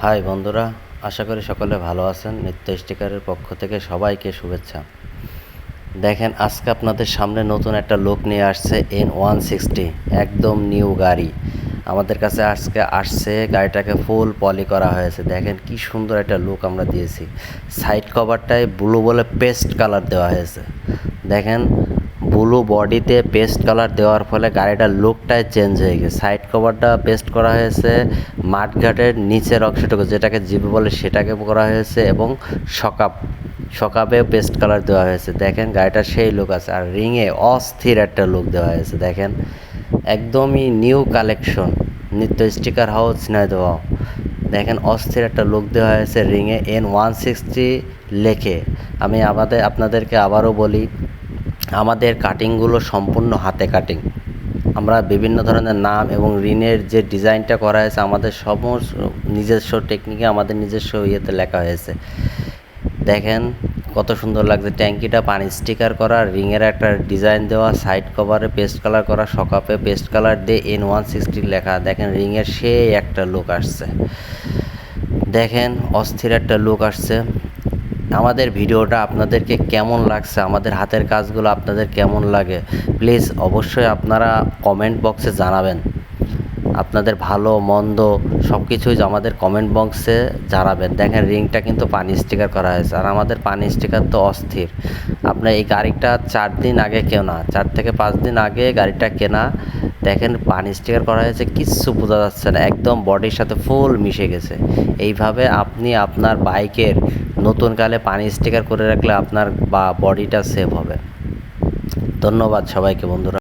High বন্ধুরা, আশা করি সকলে ভালো আছেন। নিত্য স্টিকারের পক্ষ থেকে সবাইকে শুভেচ্ছা। দেখেন, আজকে আপনাদের সামনে নতুন একটা লুক নিয়ে আসছে N160, একদম নিউ গাড়ি আমাদের কাছে আজকে আসছে। গাড়িটাকে ফুল পলি করা হয়েছে। দেখেন কি সুন্দর একটা লুক আমরা দিয়েছি। সাইড কভারটায় ব্লু বলে পেস্ট কালার দেওয়া হয়েছে। দেখেন, ব্লু বডিতে পেস্ট কালার দেওয়ার ফলে গাড়িটার লুকটাই চেঞ্জ হয়ে গেছে। সাইড কভারটা পেস্ট করা হয়েছে, মাঠঘাটের নিচের অংশটুকু যেটাকে জিপ বলে সেটাকে করা হয়েছে, এবং সকাপেও পেস্ট কালার দেওয়া হয়েছে। দেখেন গাড়িটার সেই লুক আছে। আর রিংয়ে অস্থির একটা লুক দেওয়া হয়েছে। দেখেন একদমই নিউ কালেকশন, নিত্য স্টিকার হাউস ঝিনাইদহ। দেখেন অস্থির একটা লুক দেওয়া হয়েছে রিংয়ে N160 লেখে। আমি আপনাদেরকে আবারও বলি, আমাদের কাটিংগুলো সম্পূর্ণ হাতে কাটিং। আমরা বিভিন্ন ধরনের নাম এবং ঋণের যে ডিজাইনটা করা হয়েছে আমাদের সমস্ত নিজস্ব টেকনিকে, আমাদের নিজস্ব ইয়েতে লেখা হয়েছে। দেখেন কত সুন্দর লাগছে। ট্যাঙ্কিটা পানি স্টিকার করা, রিংয়ের একটা ডিজাইন দেওয়া, সাইড কভারে পেস্ট কালার করা, সকাপে পেস্ট কালার দিয়ে N160 লেখা। দেখেন রিংয়ের সেই একটা লুক আসছে। দেখেন অস্থির একটা লুক আসছে। আমাদের ভিডিওটা আপনাদেরকে কেমন লাগছে, আমাদের হাতের কাজগুলো আপনাদের কেমন লাগে, প্লিজ অবশ্যই আপনারা কমেন্ট বক্সে জানাবেন। আপনাদের ভালো মন্দ সব কিছুই আমাদের কমেন্ট বক্সে জানাবেন। দেখেন রিংটা কিন্তু পানি স্টিকার করা হয়েছে, আর আমাদের পানি স্টিকার তো অস্থির। আপনার এই গাড়িটা 4 দিন আগে কেনা, 4 থেকে 5 দিন আগে গাড়িটা কেনা। দেখেন পানি স্টিকার করা হয়েছে, কিচ্ছু বোঝা যাচ্ছে না, একদম বডির সাথে ফুল মিশে গেছে। এইভাবে আপনি আপনার বাইকের নতুন কালে পানি স্টিকার করে রাখলে আপনার বডিটা সেভ হবে। ধন্যবাদ সবাইকে বন্ধুরা।